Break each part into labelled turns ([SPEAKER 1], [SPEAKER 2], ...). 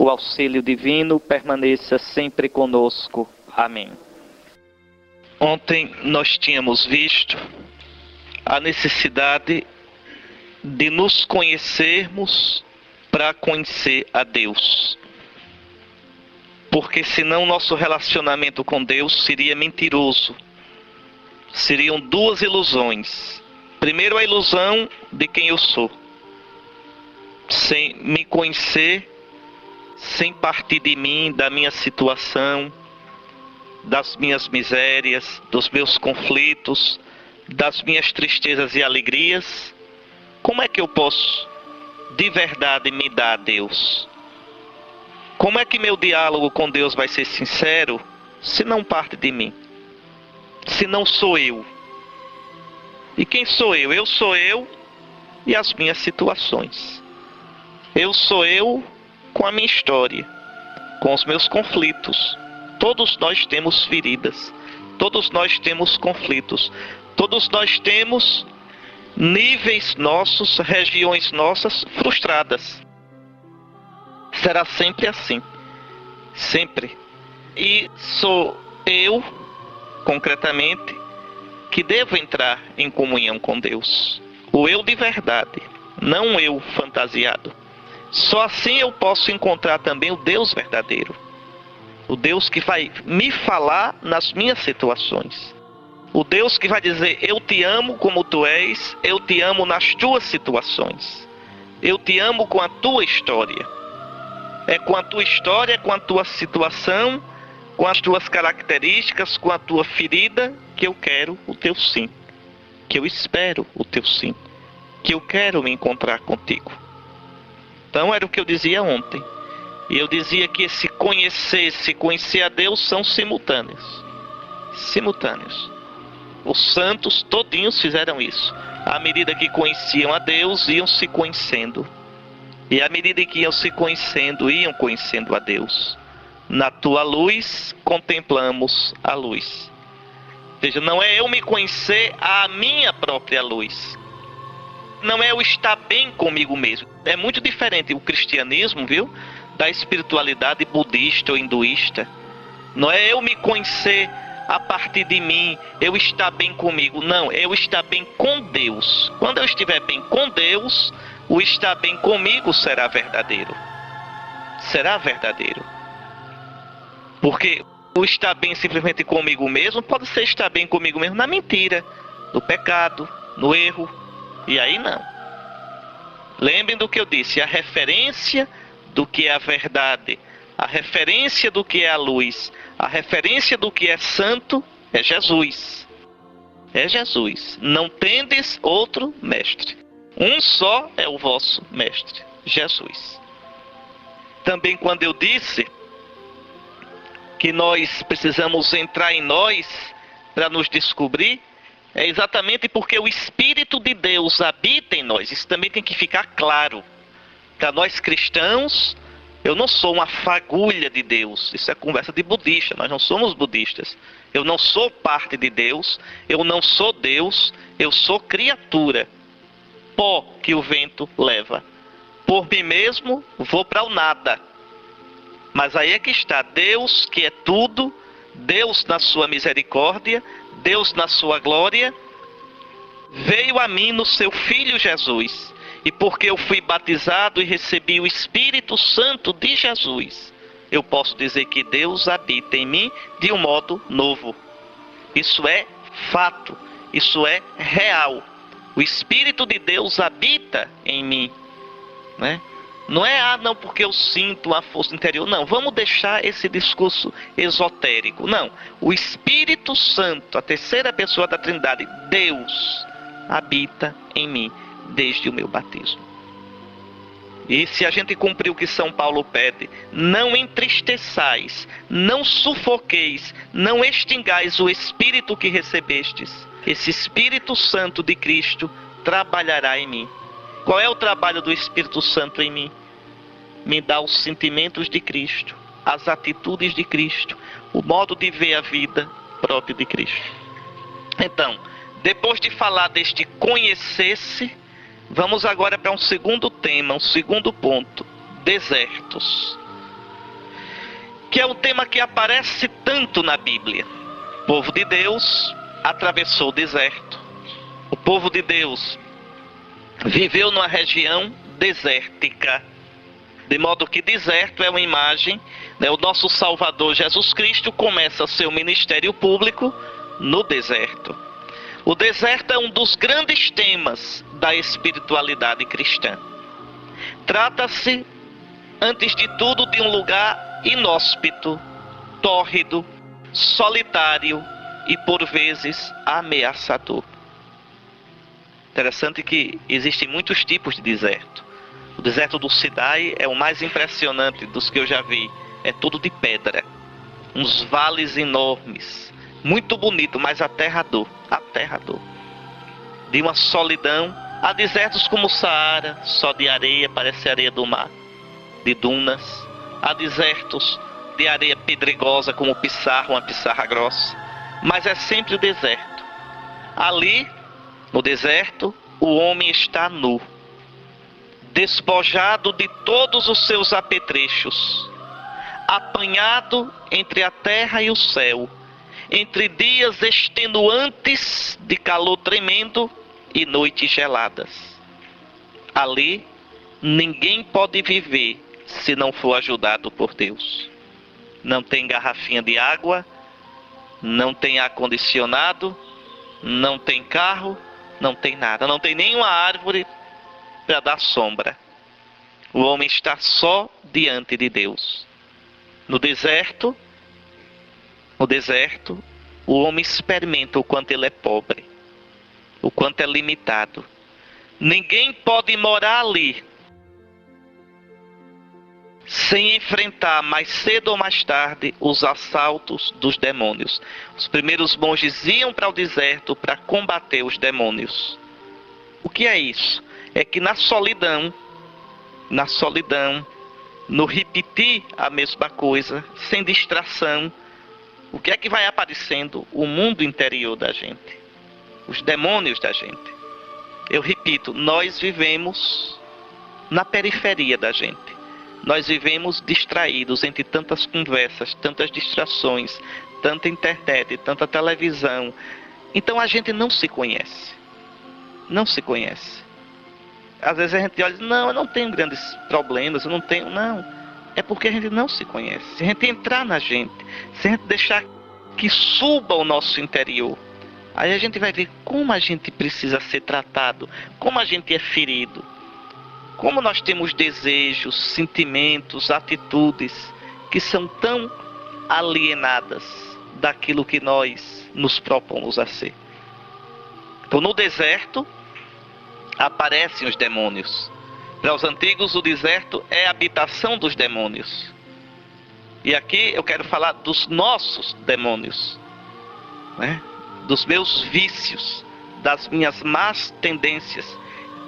[SPEAKER 1] O auxílio divino permaneça sempre conosco. Amém. Ontem nós tínhamos visto a necessidade de nos conhecermos para conhecer a Deus. Porque senão nosso relacionamento com Deus seria mentiroso. Seriam duas ilusões. Primeiro, a ilusão de quem eu sou. Sem me conhecer, sem partir de mim, da minha situação, das minhas misérias, dos meus conflitos, das minhas tristezas e alegrias, como é que eu posso de verdade me dar a Deus? Como é que meu diálogo com Deus vai ser sincero se não parte de mim? Se não sou eu? E quem sou eu? Eu sou eu e as minhas situações. Eu sou eu com a minha história, com os meus conflitos. Todos nós temos feridas, todos nós temos conflitos, todos nós temos níveis nossos, regiões nossas frustradas. Será sempre assim, sempre. E sou eu, concretamente, que devo entrar em comunhão com Deus. O eu de verdade, não o eu fantasiado. Só assim eu posso encontrar também o Deus verdadeiro. O Deus que vai me falar nas minhas situações. O Deus que vai dizer, eu te amo como tu és, eu te amo nas tuas situações. Eu te amo com a tua história. É com a tua história, com a tua situação, com as tuas características, com a tua ferida, que eu quero o teu sim. Que eu espero o teu sim. Que eu quero me encontrar contigo. Então era o que eu dizia ontem. E eu dizia que esse conhecer a Deus são simultâneos. Simultâneos. Os santos todinhos fizeram isso. À medida que conheciam a Deus, iam se conhecendo. E à medida que iam se conhecendo, iam conhecendo a Deus. Na tua luz, contemplamos a luz. Ou seja, não é eu me conhecer à minha própria luz. Não é eu estar bem comigo mesmo. É muito diferente o cristianismo, viu? Da espiritualidade budista ou hinduísta. Não é eu me conhecer a partir de mim, eu estar bem comigo. Não, é eu estar bem com Deus. Quando eu estiver bem com Deus, o estar bem comigo será verdadeiro. Será verdadeiro. Porque o estar bem simplesmente comigo mesmo pode ser estar bem comigo mesmo na mentira, no pecado, no erro. E aí não. Lembrem do que eu disse, a referência do que é a verdade, a referência do que é a luz, a referência do que é santo é Jesus. É Jesus. Não tendes outro mestre. Um só é o vosso mestre, Jesus. Também quando eu disse que nós precisamos entrar em nós para nos descobrir, é exatamente porque o Espírito de Deus habita em nós. Isso também tem que ficar claro. Para nós cristãos, eu não sou uma fagulha de Deus. Isso é conversa de budista. Nós não somos budistas. Eu não sou parte de Deus. Eu não sou Deus. Eu sou criatura. pó que o vento leva. Por mim mesmo, vou para o nada. Mas aí é que está Deus, que é tudo, Deus na sua misericórdia, Deus na sua glória, veio a mim no seu Filho Jesus. E porque eu fui batizado e recebi o Espírito Santo de Jesus, eu posso dizer que Deus habita em mim de um modo novo. Isso é fato, isso é real. O Espírito de Deus habita em mim, né? Não é, não, porque eu sinto uma força interior. Não, vamos deixar esse discurso esotérico. Não, o Espírito Santo, a terceira pessoa da Trindade, Deus, habita em mim desde o meu batismo. E se a gente cumprir o que São Paulo pede, não entristeçais, não sufoqueis, não extingais o Espírito que recebestes. Esse Espírito Santo de Cristo trabalhará em mim. Qual é o trabalho do Espírito Santo em mim? Me dá os sentimentos de Cristo, as atitudes de Cristo, o modo de ver a vida próprio de Cristo. Então, depois de falar deste conhecer-se, vamos agora para um segundo tema, um segundo ponto: desertos. Que é um tema que aparece tanto na Bíblia. O povo de Deus atravessou o deserto. O povo de Deus viveu numa região desértica. De modo que deserto é uma imagem, né? O nosso Salvador Jesus Cristo começa seu ministério público no deserto. O deserto é um dos grandes temas da espiritualidade cristã. Trata-se, antes de tudo, de um lugar inóspito, tórrido, solitário e, por vezes, ameaçador. Interessante que existem muitos tipos de deserto. O deserto do Sinai é o mais impressionante dos que eu já vi. É tudo de pedra. Uns vales enormes. Muito bonito, mas aterrador. Aterrador. De uma solidão. Há desertos como o Saara, só de areia, parece areia do mar. De dunas. Há desertos de areia pedregosa, como pissarra, uma pissarra grossa. Mas é sempre o deserto. Ali, no deserto, o homem está nu, despojado de todos os seus apetrechos, apanhado entre a terra e o céu, entre dias extenuantes de calor tremendo e noites geladas. Ali, ninguém pode viver se não for ajudado por Deus. Não tem garrafinha de água, não tem ar-condicionado, não tem carro, não tem nada, não tem nenhuma árvore para dar sombra. O homem está só diante de Deus. No deserto, o homem experimenta o quanto ele é pobre, o quanto é limitado. Ninguém pode morar ali sem enfrentar mais cedo ou mais tarde os assaltos dos demônios. Os primeiros monges iam para o deserto para combater os demônios. O que é isso? É que na solidão, no repetir a mesma coisa, sem distração, o que é que vai aparecendo? O mundo interior da gente, os demônios da gente. Eu repito, nós vivemos na periferia da gente. Nós vivemos distraídos entre tantas conversas, tantas distrações, tanta internet, tanta televisão. Então a gente não se conhece. Não se conhece. Às vezes a gente olha e diz, não, eu não tenho grandes problemas, eu não tenho... Não, é porque a gente não se conhece. Se a gente entrar na gente, se a gente deixar que suba o nosso interior, aí a gente vai ver como a gente precisa ser tratado, como a gente é ferido, como nós temos desejos, sentimentos, atitudes que são tão alienadas daquilo que nós nos propomos a ser. Então, no deserto, aparecem os demônios. Para os antigos, o deserto é a habitação dos demônios. E aqui eu quero falar dos nossos demônios, né? Dos meus vícios, das minhas más tendências,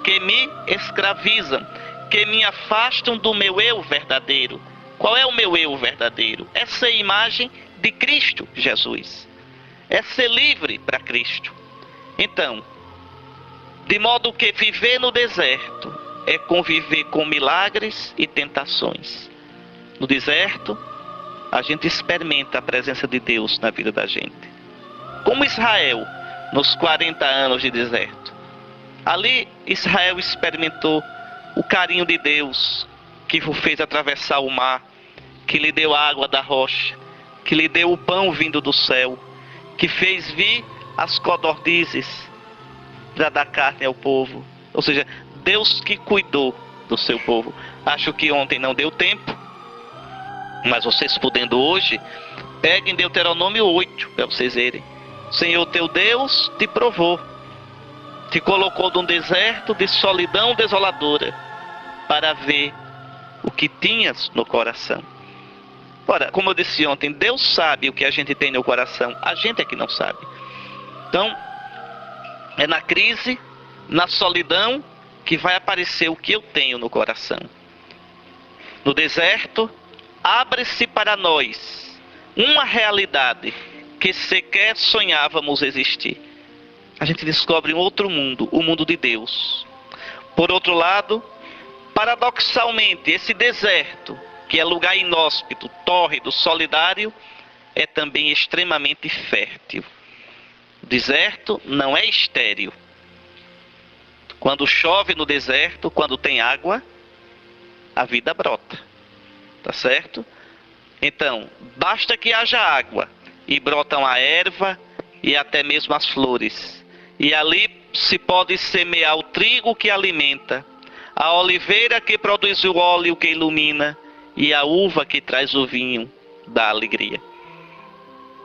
[SPEAKER 1] que me escravizam, que me afastam do meu eu verdadeiro. Qual é o meu eu verdadeiro? É ser imagem de Cristo Jesus. É ser livre para Cristo. Então, De modo que viver no deserto é conviver com milagres e tentações. No deserto, a gente experimenta a presença de Deus na vida da gente. Como Israel, nos 40 anos de deserto. Ali, Israel experimentou o carinho de Deus, que o fez atravessar o mar, que lhe deu a água da rocha, que lhe deu o pão vindo do céu, que fez vir as codornizes para dar carne ao povo. Ou seja, Deus que cuidou do seu povo. Acho que ontem não deu tempo, mas vocês podendo hoje, peguem Deuteronômio 8 para vocês verem. Senhor teu Deus te provou, te colocou num deserto de solidão desoladora, para ver o que tinhas no coração. Ora, como eu disse ontem, Deus sabe o que a gente tem no coração, a gente é que não sabe. Então, é na crise, na solidão, que vai aparecer o que eu tenho no coração. No deserto, abre-se para nós uma realidade que sequer sonhávamos existir. A gente descobre um outro mundo, o mundo de Deus. Por outro lado, paradoxalmente, esse deserto, que é lugar inóspito, tórrido, solidário, é também extremamente fértil. O deserto não é estéril. Quando chove no deserto, quando tem água, a vida brota. Tá certo? Então, basta que haja água e brotam a erva e até mesmo as flores. E ali se pode semear o trigo que alimenta, a oliveira que produz o óleo que ilumina e a uva que traz o vinho da alegria.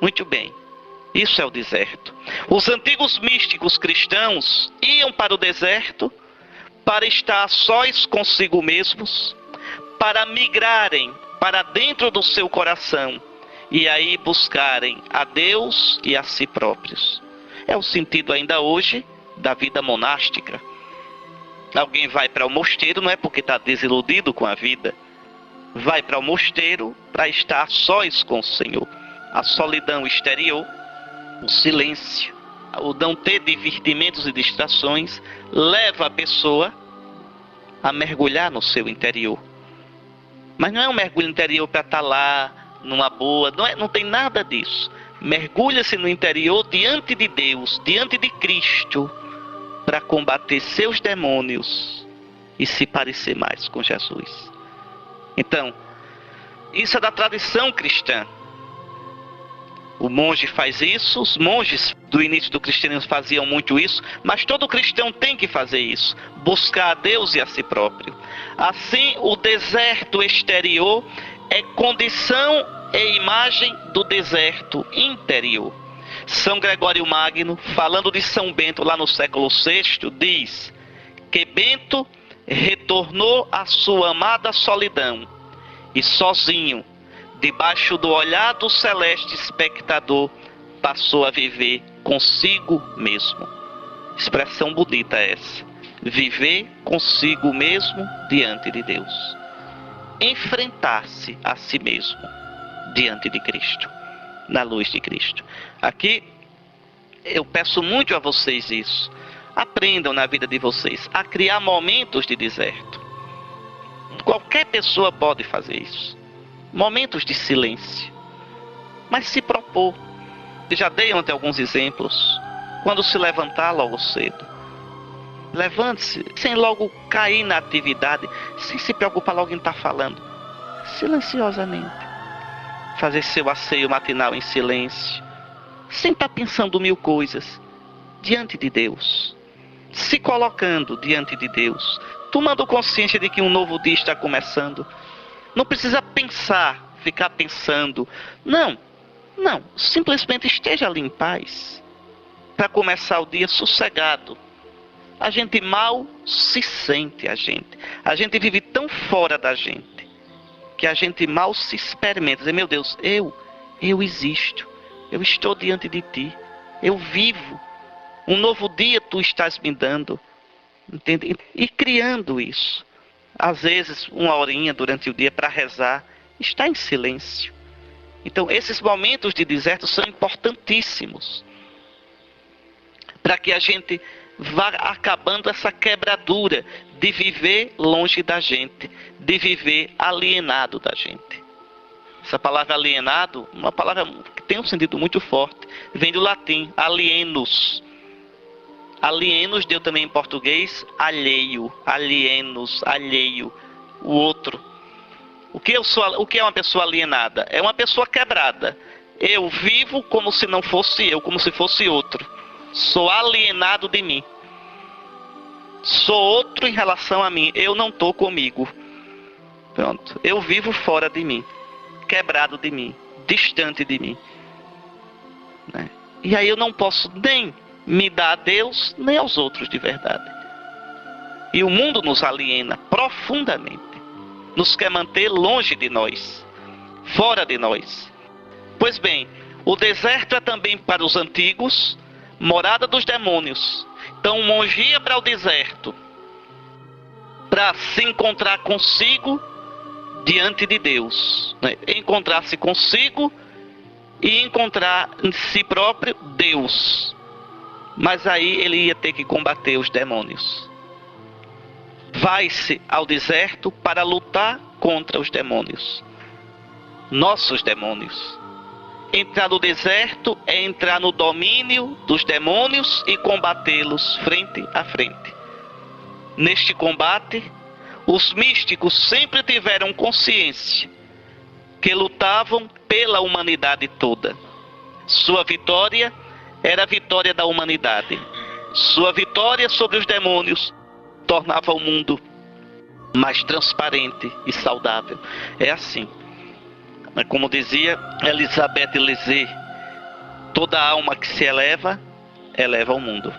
[SPEAKER 1] Muito bem. Isso é o deserto. Os antigos místicos cristãos iam para o deserto para estar a sós consigo mesmos, para migrarem para dentro do seu coração e aí buscarem a Deus e a si próprios. É o sentido ainda hoje da vida monástica. Alguém vai para o mosteiro não é porque está desiludido com a vida. Vai para o mosteiro para estar a sós com o Senhor. A solidão exterior, o silêncio, o não ter divertimentos e distrações, leva a pessoa a mergulhar no seu interior. Mas não é um mergulho interior para estar lá, numa boa, não tem nada disso. Mergulha-se no interior diante de Deus, diante de Cristo, para combater seus demônios e se parecer mais com Jesus. Então, isso é da tradição cristã. O monge faz isso, os monges do início do cristianismo faziam muito isso, mas todo cristão tem que fazer isso, buscar a Deus e a si próprio. Assim, o deserto exterior é condição e imagem do deserto interior. São Gregório Magno, falando de São Bento lá no século VI, diz que Bento retornou à sua amada solidão e sozinho, debaixo do olhar do celeste espectador, passou a viver consigo mesmo. Expressão bonita essa. Viver consigo mesmo diante de Deus. Enfrentar-se a si mesmo diante de Cristo, na luz de Cristo. Aqui eu peço muito a vocês isso. Aprendam na vida de vocês a criar momentos de deserto. Qualquer pessoa pode fazer isso. Momentos de silêncio, mas se propor. Já dei ontem alguns exemplos. Quando se levantar logo cedo, levante-se sem logo cair na atividade, sem se preocupar logo em estar falando, silenciosamente. Fazer seu asseio matinal em silêncio, sem estar pensando mil coisas, diante de Deus, se colocando diante de Deus, tomando consciência de que um novo dia está começando. Não precisa pensar, ficar pensando. Não, simplesmente esteja ali em paz, para começar o dia sossegado. A gente mal se sente, a gente vive tão fora da gente, que a gente mal se experimenta. Dizer, meu Deus, eu existo, eu estou diante de ti, eu vivo, um novo dia tu estás me dando, entende? E criando isso. Às vezes, uma horinha durante o dia para rezar, está em silêncio. Então, esses momentos de deserto são importantíssimos para que a gente vá acabando essa quebradura de viver longe da gente, de viver alienado da gente. Essa palavra alienado, uma palavra que tem um sentido muito forte, vem do latim, alienos. Alienos deu também em português alheio, alienos, alheio, o outro. O que é uma pessoa alienada? É uma pessoa quebrada. Eu vivo como se não fosse eu, como se fosse outro. Sou alienado de mim. Sou outro em relação a mim. Eu não estou comigo. Pronto. Eu vivo fora de mim. Quebrado de mim. Distante de mim. Né? E aí eu não posso nem me dar a Deus, nem aos outros de verdade. E o mundo nos aliena profundamente. Nos quer manter longe de nós. Fora de nós. Pois bem, o deserto é também para os antigos morada dos demônios. Então o monge ia para o deserto para se encontrar consigo diante de Deus, né? Encontrar-se consigo e encontrar em si próprio Deus. Mas aí ele ia ter que combater os demônios. Vai-se ao deserto para lutar contra os demônios. Nossos demônios. Entrar no deserto é entrar no domínio dos demônios e combatê-los frente a frente. Neste combate, os místicos sempre tiveram consciência que lutavam pela humanidade toda. Sua vitória era a vitória da humanidade. Sua vitória sobre os demônios tornava o mundo mais transparente e saudável. É assim. Como dizia Elisabeth Lézé, toda alma que se eleva, eleva o mundo.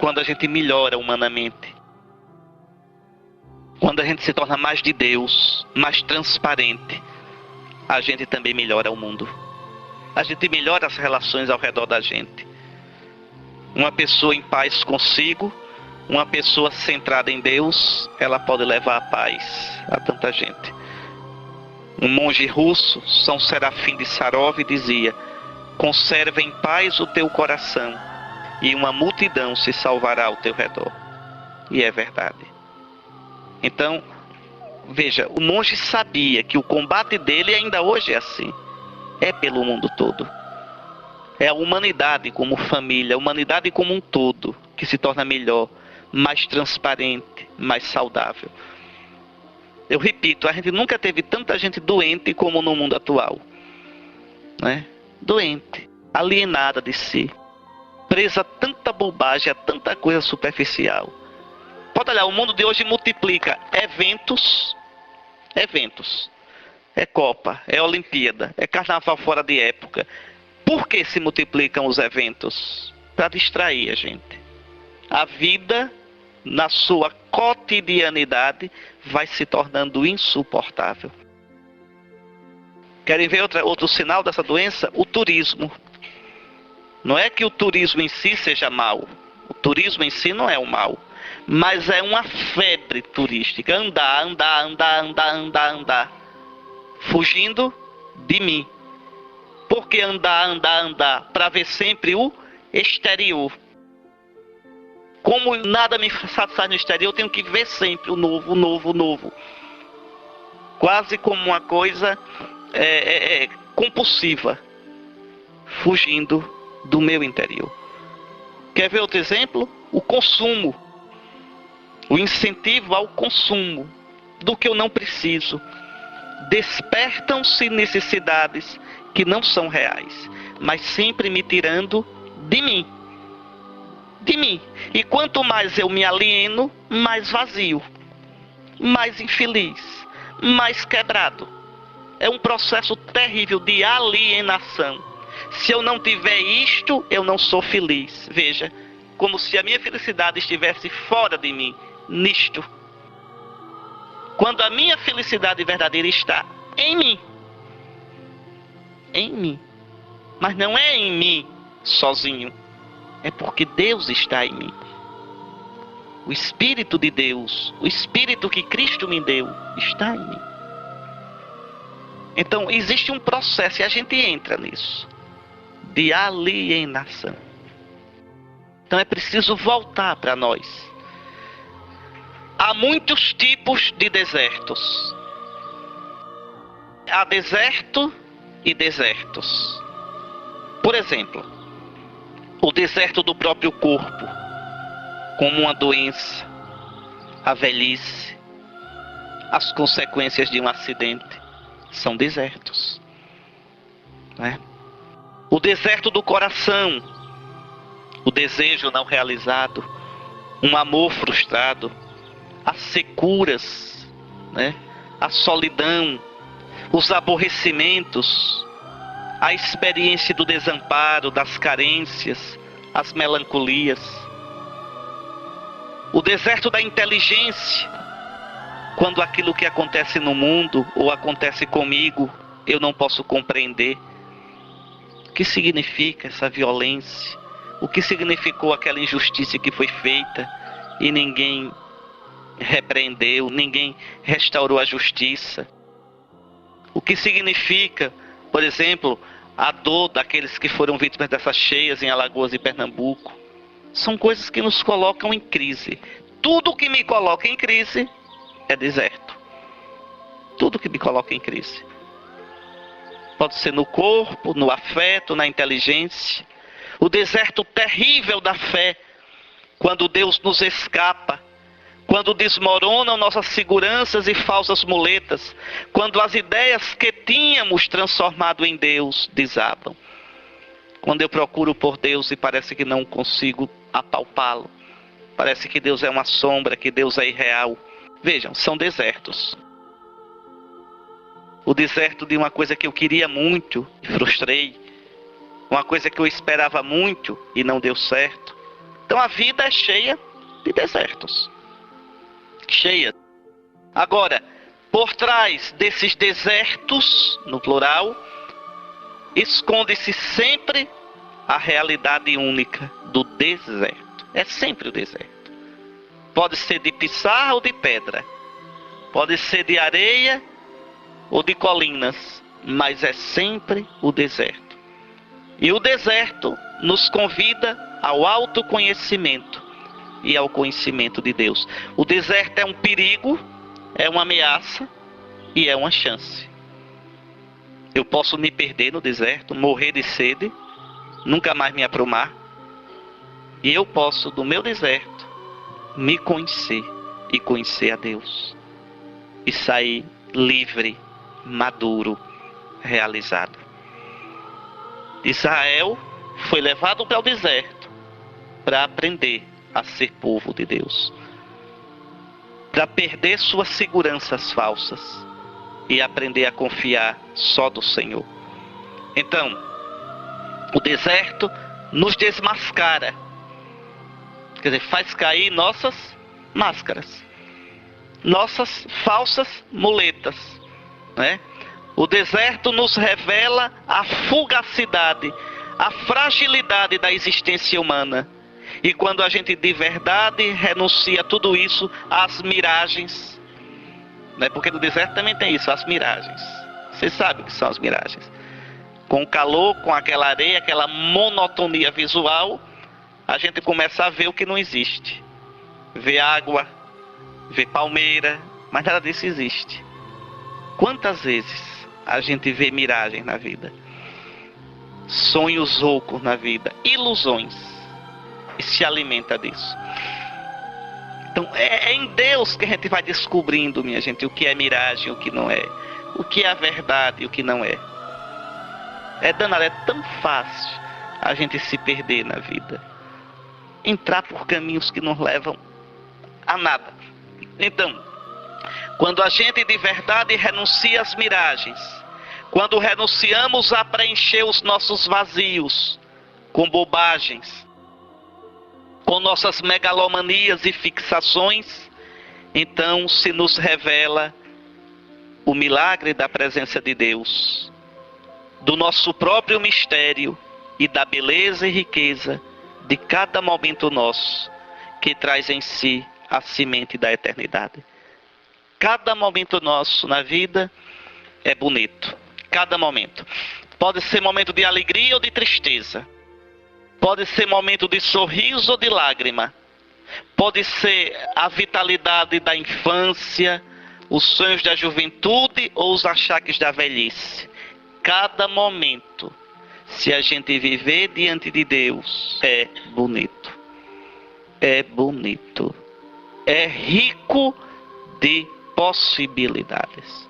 [SPEAKER 1] Quando a gente melhora humanamente, quando a gente se torna mais de Deus, mais transparente, a gente também melhora o mundo. A gente melhora as relações ao redor da gente. Uma pessoa em paz consigo, uma pessoa centrada em Deus, ela pode levar a paz a tanta gente. Um monge russo, São Serafim de Sarov, dizia: conserva em paz o teu coração e uma multidão se salvará ao teu redor. E é verdade. Então, veja, o monge sabia que o combate dele ainda hoje é assim. É pelo mundo todo. É a humanidade como família, a humanidade como um todo, que se torna melhor, mais transparente, mais saudável. Eu repito, a gente nunca teve tanta gente doente como no mundo atual. Né? Doente, alienada de si, presa a tanta bobagem, a tanta coisa superficial. Pode olhar, o mundo de hoje multiplica eventos. É Copa, é Olimpíada, é Carnaval fora de época. Por que se multiplicam os eventos? Para distrair a gente. A vida, na sua cotidianidade, vai se tornando insuportável. Querem ver outro sinal dessa doença? O turismo. Não é que o turismo em si seja mau. O turismo em si não é o mal. Mas é uma febre turística. Andar. Fugindo de mim. Por que andar? Para ver sempre o exterior. Como nada me satisfaz no exterior, eu tenho que ver sempre o novo. Quase como uma coisa compulsiva. Fugindo do meu interior. Quer ver outro exemplo? O consumo. O incentivo ao consumo do que eu não preciso. Despertam-se necessidades que não são reais, mas sempre me tirando de mim. De mim. E quanto mais eu me alieno, mais vazio, mais infeliz, mais quebrado. É um processo terrível de alienação. Se eu não tiver isto, eu não sou feliz. Veja, como se a minha felicidade estivesse fora de mim, nisto. Quando a minha felicidade verdadeira está em mim. Em mim. Mas não é em mim sozinho. É porque Deus está em mim. O Espírito de Deus, o Espírito que Cristo me deu, está em mim. Então existe um processo e a gente entra nisso. De alienação. Então é preciso voltar para nós. Há muitos tipos de desertos. Há deserto e desertos. Por exemplo, o deserto do próprio corpo, como uma doença, a velhice, as consequências de um acidente, são desertos, né? O deserto do coração, o desejo não realizado, um amor frustrado, as securas, né? A solidão, os aborrecimentos, a experiência do desamparo, das carências, as melancolias. O deserto da inteligência, quando aquilo que acontece no mundo ou acontece comigo, eu não posso compreender. O que significa essa violência? O que significou aquela injustiça que foi feita e ninguém repreendeu, ninguém restaurou a justiça? O que significa, por exemplo, a dor daqueles que foram vítimas dessas cheias em Alagoas e Pernambuco? São coisas que nos colocam em crise. Tudo que me coloca em crise é deserto. Tudo que me coloca em crise. Pode ser no corpo, no afeto, na inteligência. O deserto terrível da fé, quando Deus nos escapa, quando desmoronam nossas seguranças e falsas muletas, quando as ideias que tínhamos transformado em Deus desabam. Quando eu procuro por Deus e parece que não consigo apalpá-lo. Parece que Deus é uma sombra, que Deus é irreal. Vejam, são desertos. O deserto de uma coisa que eu queria muito e frustrei. Uma coisa que eu esperava muito e não deu certo. Então a vida é cheia de desertos. Cheia. Agora, por trás desses desertos, no plural, esconde-se sempre a realidade única do deserto. É sempre o deserto. Pode ser de pissarra ou de pedra. Pode ser de areia ou de colinas. Mas é sempre o deserto. E o deserto nos convida ao autoconhecimento e ao conhecimento de Deus. O deserto é um perigo, é uma ameaça e é uma chance. Eu posso me perder no deserto, morrer de sede, nunca mais me aprumar. E eu posso, do meu deserto, me conhecer e conhecer a Deus. E sair livre, maduro, realizado. Israel foi levado para o deserto para aprender a ser povo de Deus. Para perder suas seguranças falsas e aprender a confiar só do Senhor. Então, o deserto nos desmascara. Quer dizer, faz cair nossas máscaras, nossas falsas muletas, né? O deserto nos revela a fugacidade, a fragilidade da existência humana. E quando a gente de verdade renuncia a tudo isso, às miragens, né? Porque no deserto também tem isso, as miragens. Vocês sabem o que são as miragens. Com o calor, com aquela areia, aquela monotonia visual, a gente começa a ver o que não existe. Ver água, ver palmeira, mas nada disso existe. Quantas vezes a gente vê miragem na vida? Sonhos loucos na vida, ilusões, e se alimenta disso. Então é em Deus que a gente vai descobrindo, minha gente, o que é miragem, o que não é, o que é a verdade e o que não é. É danado, é tão fácil a gente se perder na vida, entrar por caminhos que não levam a nada. Então, quando a gente de verdade renuncia às miragens, quando renunciamos a preencher os nossos vazios com bobagens, com nossas megalomanias e fixações, então se nos revela o milagre da presença de Deus, do nosso próprio mistério e da beleza e riqueza de cada momento nosso, que traz em si a semente da eternidade. Cada momento nosso na vida é bonito. Cada momento. Pode ser momento de alegria ou de tristeza. Pode ser momento de sorriso ou de lágrima. Pode ser a vitalidade da infância, os sonhos da juventude ou os achaques da velhice. Cada momento, se a gente viver diante de Deus, é bonito. É bonito. É rico de possibilidades.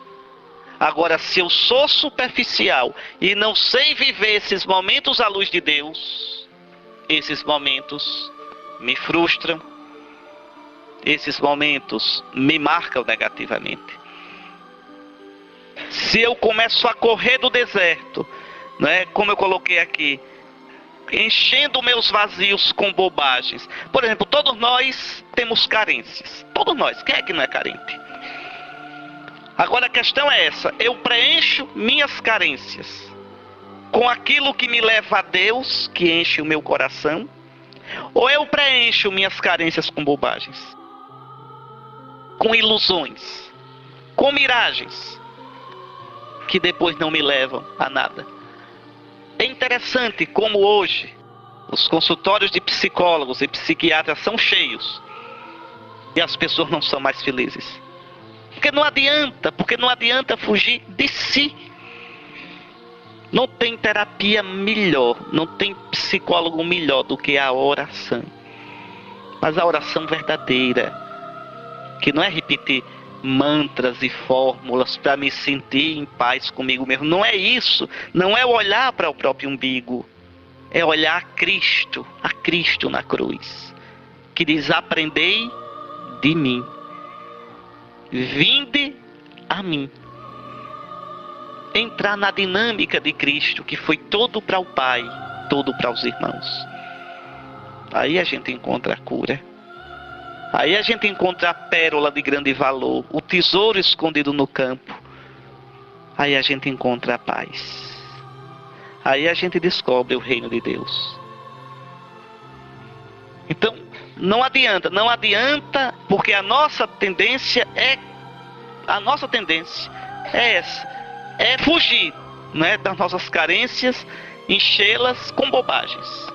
[SPEAKER 1] Agora, se eu sou superficial e não sei viver esses momentos à luz de Deus, esses momentos me frustram, esses momentos me marcam negativamente. Se eu começo a correr do deserto, né, como eu coloquei aqui, enchendo meus vazios com bobagens. Por exemplo, todos nós temos carências. Todos nós. Quem é que não é carente? Agora a questão é essa. Eu preencho minhas carências com aquilo que me leva a Deus, que enche o meu coração, ou eu preencho minhas carências com bobagens, com ilusões, com miragens, que depois não me levam a nada. É interessante como hoje os consultórios de psicólogos e psiquiatras são cheios e as pessoas não são mais felizes. Porque não adianta fugir de si. Não tem terapia melhor, não tem psicólogo melhor do que a oração. Mas a oração verdadeira, que não é repetir mantras e fórmulas para me sentir em paz comigo mesmo. Não é isso. Não é olhar para o próprio umbigo. É olhar a Cristo na cruz, que diz: aprendei de mim, vinde a mim. Entrar na dinâmica de Cristo, que foi todo para o Pai, todo para os irmãos. Aí a gente encontra a cura. Aí a gente encontra a pérola de grande valor, o tesouro escondido no campo. Aí a gente encontra a paz. Aí a gente descobre o reino de Deus. Então, não adianta, porque a nossa tendência é essa, é fugir, né, das nossas carências, enchê-las com bobagens.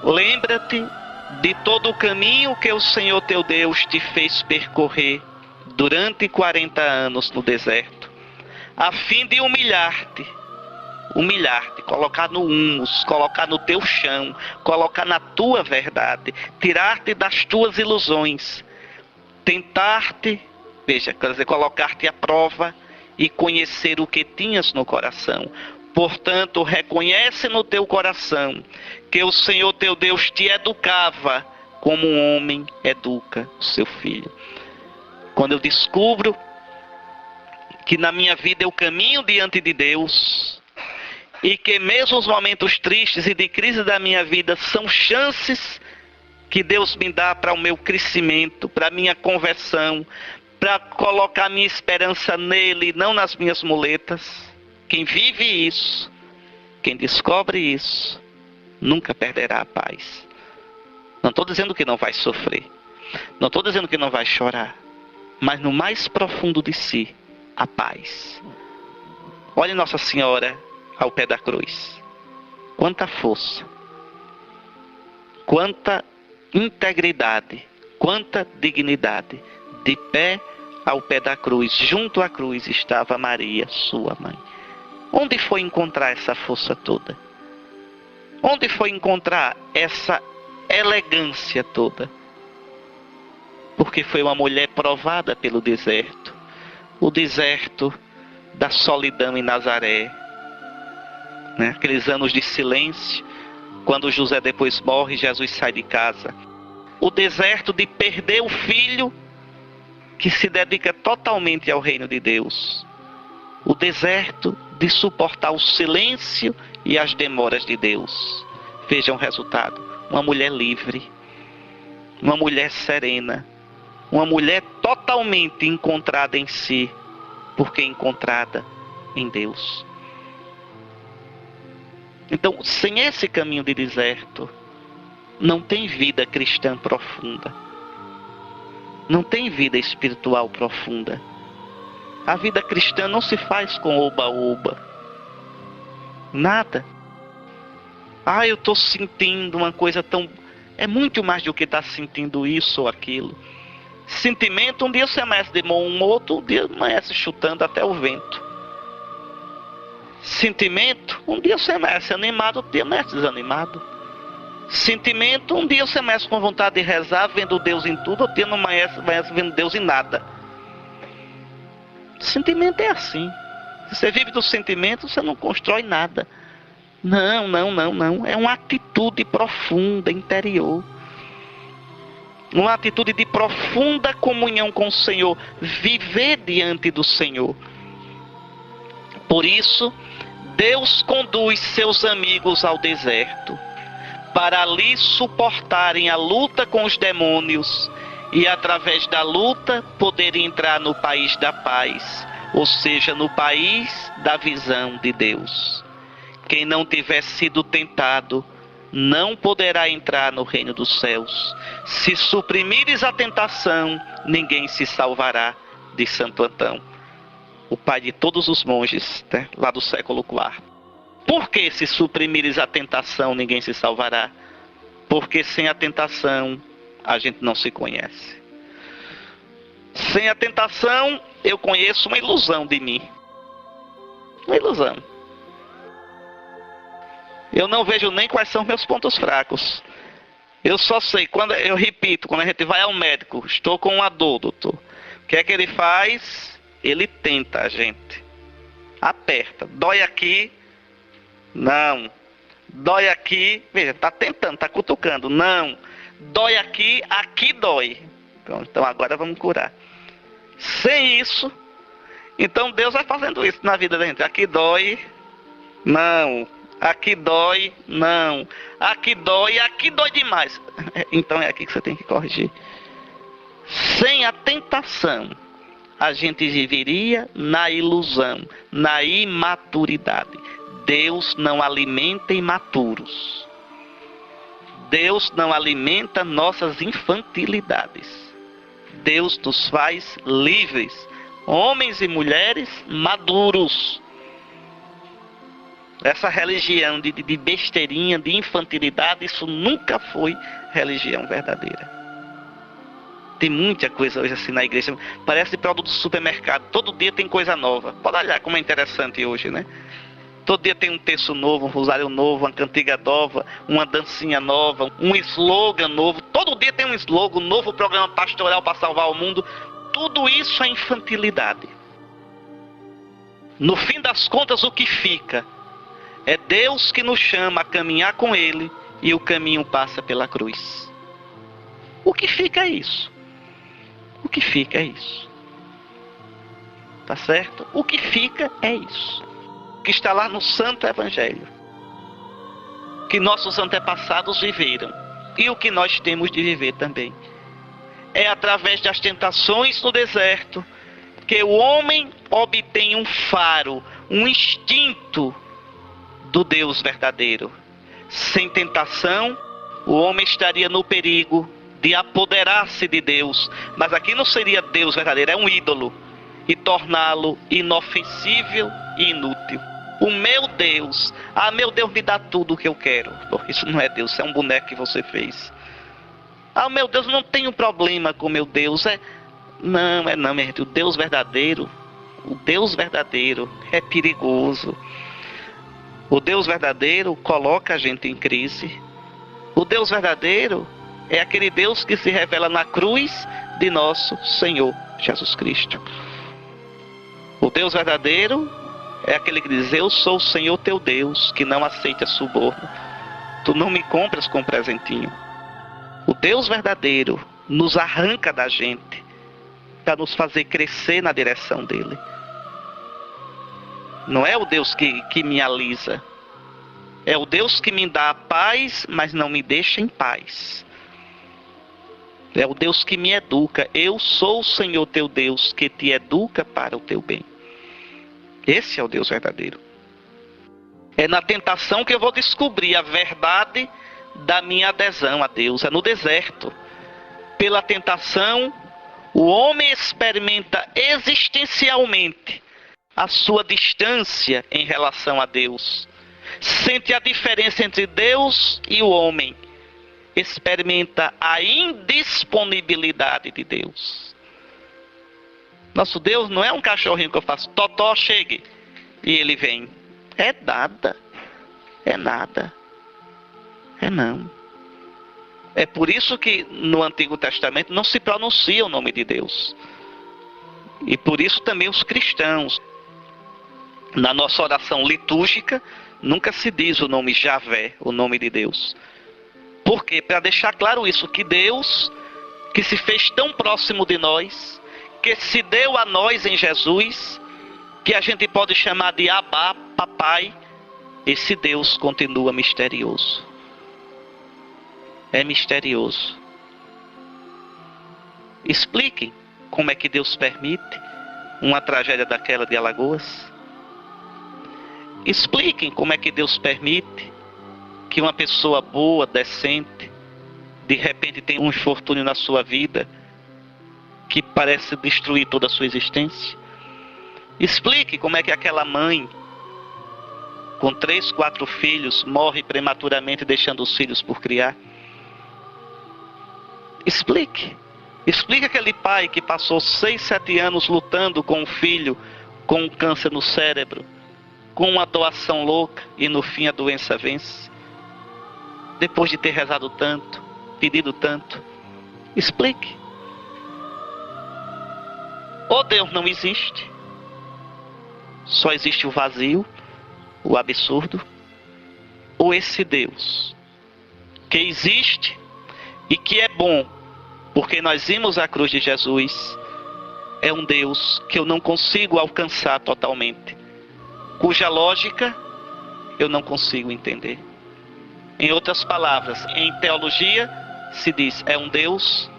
[SPEAKER 1] Lembra-te de todo o caminho que o Senhor teu Deus te fez percorrer durante 40 anos no deserto, a fim de humilhar-te, colocar no humus, colocar no teu chão, colocar na tua verdade, tirar-te das tuas ilusões, tentar-te, quer dizer, colocar-te à prova e conhecer o que tinhas no coração. Portanto, reconhece no teu coração que o Senhor teu Deus te educava como um homem educa o seu filho. Quando eu descubro que na minha vida eu caminho diante de Deus, e que mesmo os momentos tristes e de crise da minha vida são chances que Deus me dá para o meu crescimento, para a minha conversão, para colocar minha esperança nele, não nas minhas muletas. Quem vive isso, quem descobre isso, nunca perderá a paz. Não estou dizendo que não vai sofrer, não estou dizendo que não vai chorar, mas no mais profundo de si, a paz. Olhe Nossa Senhora ao pé da cruz. Quanta força, quanta integridade, quanta dignidade. De pé ao pé da cruz, junto à cruz estava Maria, sua mãe. Onde foi encontrar essa força toda? Onde foi encontrar essa elegância toda? Porque foi uma mulher provada pelo deserto. O deserto da solidão em Nazaré, né? Aqueles anos de silêncio, quando José depois morre, Jesus sai de casa. O deserto de perder o filho que se dedica totalmente ao reino de Deus. O deserto de suportar o silêncio e as demoras de Deus. Vejam o resultado. Uma mulher livre, uma mulher serena, uma mulher totalmente encontrada em si, porque encontrada em Deus. Então, sem esse caminho de deserto, não tem vida cristã profunda. Não tem vida espiritual profunda. A vida cristã não se faz com oba-oba. Nada. Ah, eu estou sentindo uma coisa tão... É muito mais do que estar sentindo isso ou aquilo. Sentimento, um dia você amanhece de bom humor, outro dia amanhece chutando até o vento. Sentimento, um dia você amanhece animado, outro dia amanhece desanimado. Sentimento, um dia você amanhece com vontade de rezar, vendo Deus em tudo, outro dia não amanhece vendo Deus em nada. Sentimento é assim. Se você vive do sentimento, você não constrói nada. Não. É uma atitude profunda, interior. Uma atitude de profunda comunhão com o Senhor. Viver diante do Senhor. Por isso, Deus conduz seus amigos ao deserto, para ali suportarem a luta com os demônios e, através da luta, poderem entrar no país da paz, ou seja, no país da visão de Deus. Quem não tiver sido tentado não poderá entrar no reino dos céus. Se suprimires a tentação, ninguém se salvará, diz Santo Antão, o pai de todos os monges, né, lá do século IV. Por que se suprimires a tentação, ninguém se salvará? Porque sem a tentação, a gente não se conhece. Sem a tentação, eu conheço uma ilusão de mim. Uma ilusão. Eu não vejo nem quais são meus pontos fracos. Eu só sei, quando a gente vai ao médico, estou com uma dor, doutor. O que é que ele faz? Ele tenta a gente. Aperta. Dói aqui? Não. Dói aqui? Veja, está tentando, está cutucando. Não. Dói aqui? Aqui dói. Pronto, então agora vamos curar. Sem isso, então Deus vai fazendo isso na vida da gente. Aqui dói? Não. Aqui dói? Não. Aqui dói demais. Então é aqui que você tem que corrigir. Sem a tentação, a gente viveria na ilusão, na imaturidade. Deus não alimenta imaturos. Deus não alimenta nossas infantilidades. Deus nos faz livres, homens e mulheres maduros. Essa religião de besteirinha, de infantilidade, isso nunca foi religião verdadeira. Tem muita coisa hoje assim na igreja. Parece produto do supermercado. Todo dia tem coisa nova. Pode olhar como é interessante hoje, né? Todo dia tem um texto novo, um rosário novo, uma cantiga nova, uma dancinha nova, um slogan novo. Todo dia tem um slogan, um novo programa pastoral para salvar o mundo. Tudo isso é infantilidade. No fim das contas, o que fica é Deus que nos chama a caminhar com Ele e o caminho passa pela cruz. O que fica é isso. O que fica é isso. Tá certo? O que fica é isso. Que está lá no Santo Evangelho. Que nossos antepassados viveram. E o que nós temos de viver também. É através das tentações no deserto que o homem obtém um faro, um instinto do Deus verdadeiro. Sem tentação, o homem estaria no perigo de apoderar-se de Deus. Mas aqui não seria Deus verdadeiro, é um ídolo. E torná-lo inofensível e inútil. O meu Deus, meu Deus me dá tudo o que eu quero. Isso não é Deus, isso é um boneco que você fez. Meu Deus, não tenho problema com meu Deus. Não, minha gente. O Deus verdadeiro é perigoso. O Deus verdadeiro coloca a gente em crise. O Deus verdadeiro é aquele Deus que se revela na cruz de nosso Senhor Jesus Cristo. O Deus verdadeiro é aquele que diz: eu sou o Senhor teu Deus, que não aceita suborno. Tu não me compras com presentinho. O Deus verdadeiro nos arranca da gente para nos fazer crescer na direção dele. Não é o Deus que me alisa. É o Deus que me dá a paz, mas não me deixa em paz. É o Deus que me educa. Eu sou o Senhor teu Deus, que te educa para o teu bem. Esse é o Deus verdadeiro. É na tentação que eu vou descobrir a verdade da minha adesão a Deus. É no deserto. Pela tentação, o homem experimenta existencialmente a sua distância em relação a Deus. sente a diferença entre Deus e o homem, experimenta a indisponibilidade de Deus. Nosso Deus não é um cachorrinho que eu faço, totó, chegue, e ele vem. É nada. É nada. É não. É por isso que no Antigo Testamento não se pronuncia o nome de Deus. E por isso também os cristãos, na nossa oração litúrgica, nunca se diz o nome Javé, o nome de Deus. Por quê? Para deixar claro isso, que Deus, que se fez tão próximo de nós, que se deu a nós em Jesus, que a gente pode chamar de Abá, papai, esse Deus continua misterioso. É misterioso. Expliquem como é que Deus permite uma tragédia daquela de Alagoas. Expliquem como é que Deus permite que uma pessoa boa, decente, de repente tem um infortúnio na sua vida que parece destruir toda a sua existência. Explique como é que aquela mãe, com 3, 4 filhos, morre prematuramente deixando os filhos por criar. Explique. Explique aquele pai que passou 6, 7 anos lutando com um filho com um câncer no cérebro, com uma doação louca, e no fim a doença vence. Depois de ter rezado tanto, pedido tanto. Explique. Ou Deus não existe, só existe o vazio, o absurdo, ou esse Deus que existe e que é bom, porque nós vimos a cruz de Jesus, é um Deus que eu não consigo alcançar totalmente, cuja lógica eu não consigo entender. Em outras palavras, em teologia se diz, é um Deus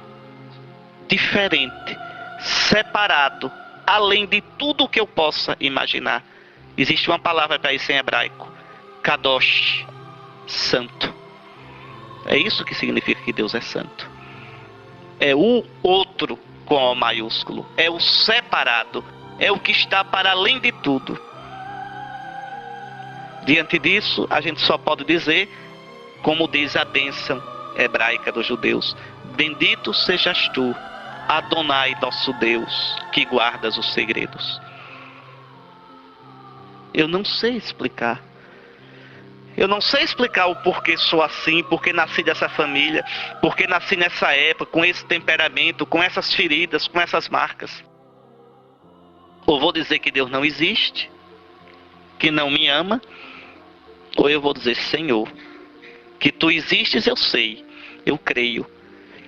[SPEAKER 1] diferente, separado, além de tudo o que eu possa imaginar. Existe uma palavra para isso em hebraico, Kadosh, santo. É isso que significa que Deus é santo. É o outro com O maiúsculo, é o separado, é o que está para além de tudo. Diante disso, a gente só pode dizer, como diz a bênção hebraica dos judeus, bendito sejas tu, Adonai nosso Deus, que guardas os segredos. Eu não sei explicar. Eu não sei explicar o porquê sou assim, porque nasci dessa família, porque nasci nessa época, com esse temperamento, com essas feridas, com essas marcas. Ou vou dizer que Deus não existe, que não me ama, ou eu vou dizer, Senhor, que tu existes, eu sei, eu creio.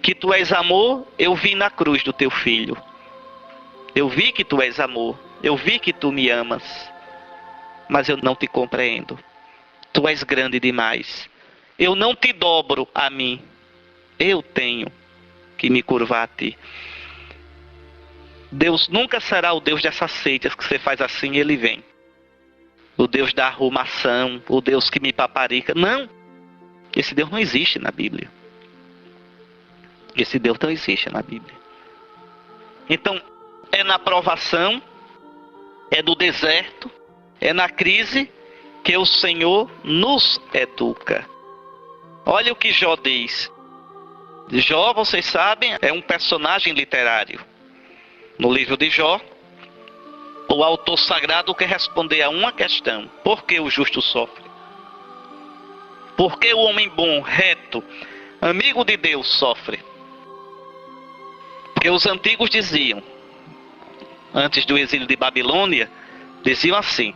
[SPEAKER 1] Que tu és amor, eu vi na cruz do teu filho. Eu vi que tu és amor, eu vi que tu me amas, mas eu não te compreendo. Tu és grande demais. Eu não te dobro a mim. Eu tenho que me curvar a ti. Deus nunca será o Deus dessas seitas que você faz assim e ele vem. O Deus da arrumação, o Deus que me paparica. Não. Esse Deus não existe na Bíblia. Esse Deus não existe na Bíblia. Então, é na provação, é no deserto, é na crise que o Senhor nos educa. Olha o que Jó diz. Jó, vocês sabem, é um personagem literário. No livro de Jó, o autor sagrado quer responder a uma questão: por que o justo sofre? Por que o homem bom, reto, amigo de Deus sofre? Porque os antigos diziam, antes do exílio de Babilônia, diziam assim: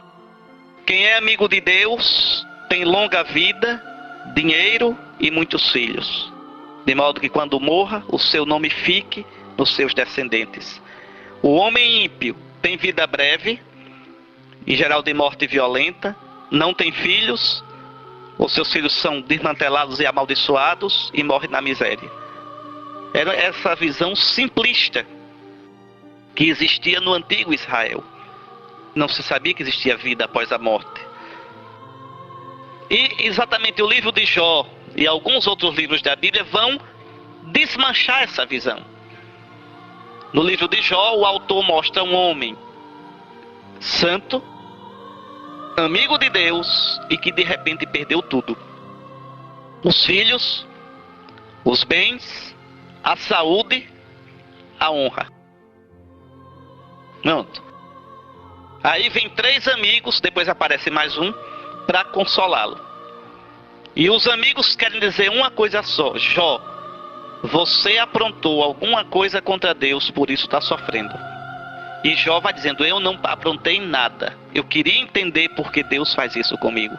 [SPEAKER 1] quem é amigo de Deus tem longa vida, dinheiro e muitos filhos, de modo que quando morra, o seu nome fique nos seus descendentes. O homem ímpio tem vida breve, em geral de morte violenta, não tem filhos, os seus filhos são desmantelados e amaldiçoados e morre na miséria. Era essa visão simplista que existia no antigo Israel. Não se sabia que existia vida após a morte. E exatamente o livro de Jó e alguns outros livros da Bíblia vão desmanchar essa visão. No livro de Jó, o autor mostra um homem santo, amigo de Deus e que de repente perdeu tudo. Os filhos, os bens, a saúde, a honra. Pronto. Aí vem 3 amigos, depois aparece mais um, para consolá-lo. E os amigos querem dizer uma coisa só: Jó, você aprontou alguma coisa contra Deus, por isso está sofrendo. E Jó vai dizendo: eu não aprontei nada. Eu queria entender por que Deus faz isso comigo.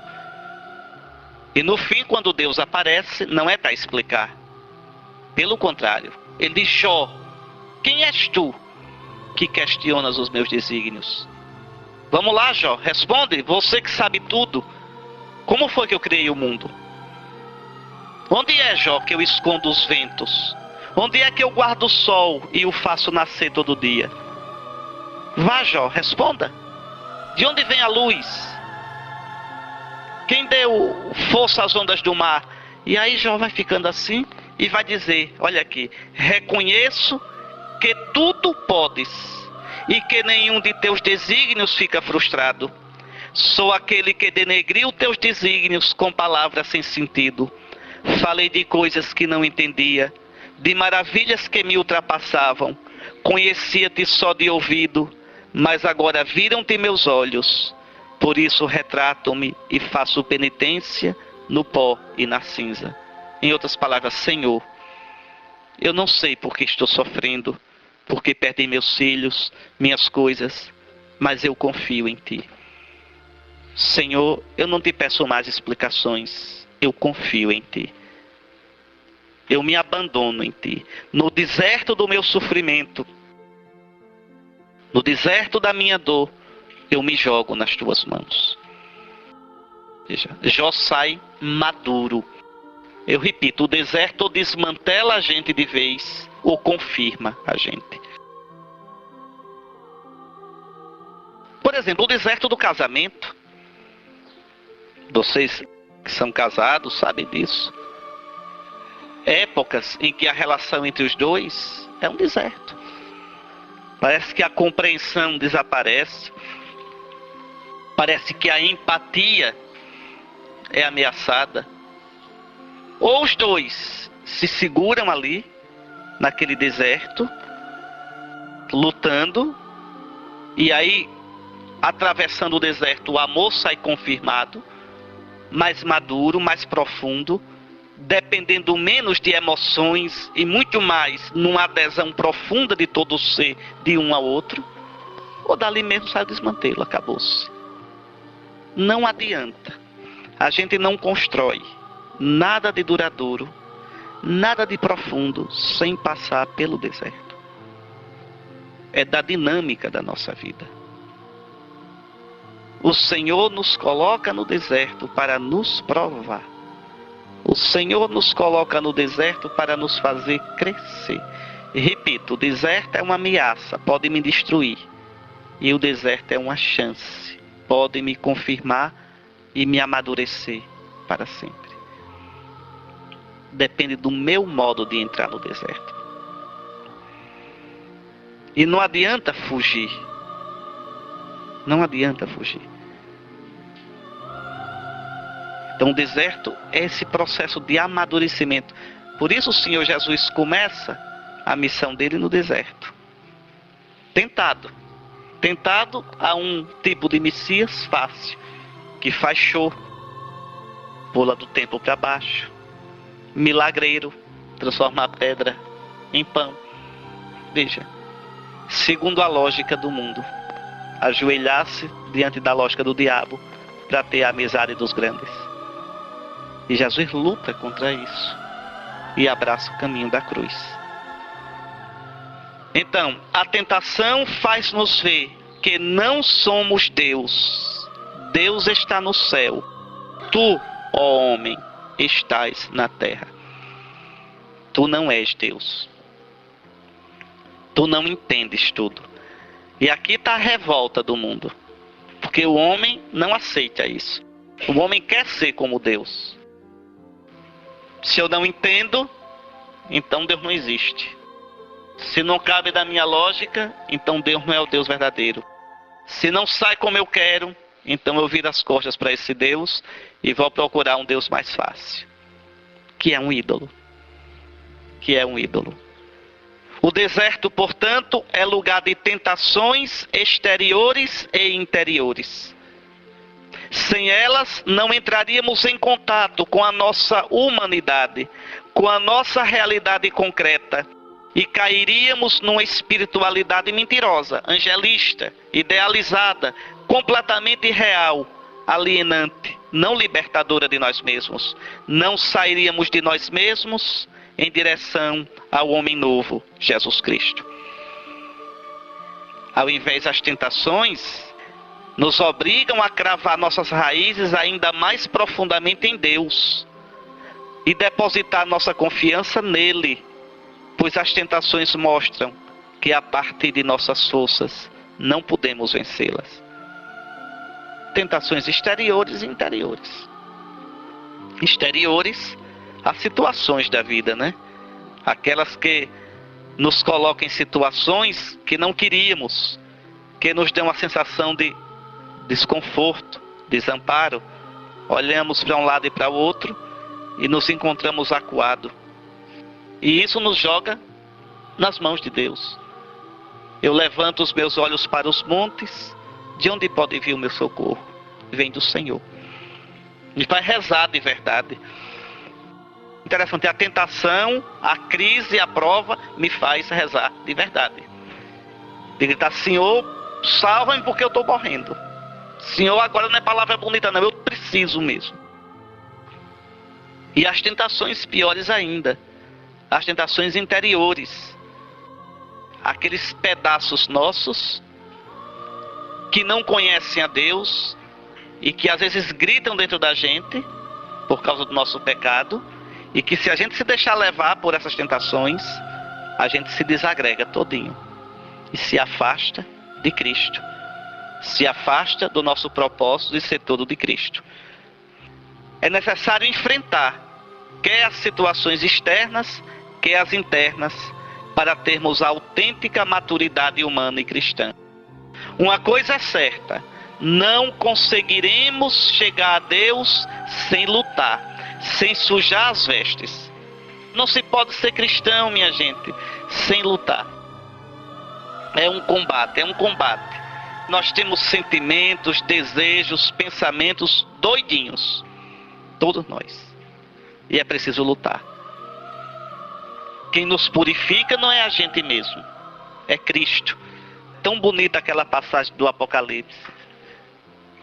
[SPEAKER 1] E no fim, quando Deus aparece, não é para explicar. Pelo contrário, ele diz: Jó, quem és tu que questionas os meus desígnios? Vamos lá, Jó, responde, você que sabe tudo. Como foi que eu criei o mundo? Onde é, Jó, que eu escondo os ventos? Onde é que eu guardo o sol e o faço nascer todo dia? Vá, Jó, responda. De onde vem a luz? Quem deu força às ondas do mar? E aí Jó vai ficando assim e vai dizer, olha aqui: reconheço que tudo podes e que nenhum de teus desígnios fica frustrado. Sou aquele que denegriu teus desígnios com palavras sem sentido. Falei de coisas que não entendia, de maravilhas que me ultrapassavam. Conhecia-te só de ouvido, mas agora viram-te meus olhos. Por isso retrato-me e faço penitência no pó e na cinza. Em outras palavras, Senhor, eu não sei por que estou sofrendo, porque perdi meus filhos, minhas coisas, mas eu confio em Ti. Senhor, eu não te peço mais explicações, eu confio em Ti. Eu me abandono em Ti. No deserto do meu sofrimento, no deserto da minha dor, eu me jogo nas Tuas mãos. Veja, Jó sai maduro. Eu repito, o deserto ou desmantela a gente de vez, ou confirma a gente. Por exemplo, o deserto do casamento. Vocês que são casados sabem disso. Épocas em que a relação entre os dois é um deserto. Parece que a compreensão desaparece. Parece que a empatia é ameaçada. Ou os dois se seguram ali, naquele deserto, lutando, e aí, atravessando o deserto, o amor sai confirmado, mais maduro, mais profundo, dependendo menos de emoções e muito mais numa adesão profunda de todo o ser, de um ao outro, ou dali mesmo sai o desmantelo, acabou-se. Não adianta. A gente não constrói nada de duradouro, nada de profundo, sem passar pelo deserto. É da dinâmica da nossa vida. O Senhor nos coloca no deserto para nos provar. O Senhor nos coloca no deserto para nos fazer crescer. E repito, o deserto é uma ameaça, pode me destruir. E o deserto é uma chance, pode me confirmar e me amadurecer para sempre. Depende do meu modo de entrar no deserto. E não adianta fugir. Não adianta fugir. Então o deserto é esse processo de amadurecimento. Por isso o Senhor Jesus começa a missão dele no deserto. Tentado. Tentado a um tipo de Messias fácil, que faz show, pula do templo para baixo, milagreiro, transforma a pedra em pão. Veja, segundo a lógica do mundo, ajoelhar-se diante da lógica do diabo para ter a amizade dos grandes. E Jesus luta contra isso e abraça o caminho da cruz. Então, a tentação faz-nos ver que não somos Deus. Deus está no céu. Tu, ó homem, estás na terra. Tu não és Deus. Tu não entendes tudo. E aqui está a revolta do mundo. Porque o homem não aceita isso. O homem quer ser como Deus. Se eu não entendo, então Deus não existe. Se não cabe da minha lógica, então Deus não é o Deus verdadeiro. Se não sai como eu quero, então eu viro as costas para esse Deus e vou procurar um Deus mais fácil, que é um ídolo. Que é um ídolo. O deserto, portanto, é lugar de tentações exteriores e interiores. Sem elas, não entraríamos em contato com a nossa humanidade, com a nossa realidade concreta, e cairíamos numa espiritualidade mentirosa, angelista, idealizada, completamente irreal, alienante, não libertadora de nós mesmos. Não sairíamos de nós mesmos em direção ao homem novo, Jesus Cristo. Ao invés, as tentações nos obrigam a cravar nossas raízes ainda mais profundamente em Deus e depositar nossa confiança nele, pois as tentações mostram que a partir de nossas forças não podemos vencê-las. Tentações exteriores e interiores. Exteriores, as situações da vida, né? Aquelas que nos colocam em situações que não queríamos, que nos dão a sensação de desconforto, desamparo. Olhamos para um lado e para o outro e nos encontramos acuados. E isso nos joga nas mãos de Deus. Eu levanto os meus olhos para os montes, de onde pode vir o meu socorro? Vem do Senhor. E vai rezar de verdade. Interessante, a tentação, a crise, a prova me faz rezar de verdade. De gritar, Senhor, salva-me porque eu estou morrendo. Senhor, agora não é palavra bonita não, eu preciso mesmo. E as tentações piores ainda, as tentações interiores, aqueles pedaços nossos que não conhecem a Deus e que às vezes gritam dentro da gente por causa do nosso pecado, e que se a gente se deixar levar por essas tentações, a gente se desagrega todinho e se afasta de Cristo, se afasta do nosso propósito de ser todo de Cristo. É necessário enfrentar quer as situações externas, quer as internas, para termos a autêntica maturidade humana e cristã. Uma coisa é certa, não conseguiremos chegar a Deus sem lutar, sem sujar as vestes. Não se pode ser cristão, minha gente, sem lutar. É um combate, é um combate. Nós temos sentimentos, desejos, pensamentos doidinhos. Todos nós. E é preciso lutar. Quem nos purifica não é a gente mesmo, é Cristo. Tão bonita aquela passagem do Apocalipse.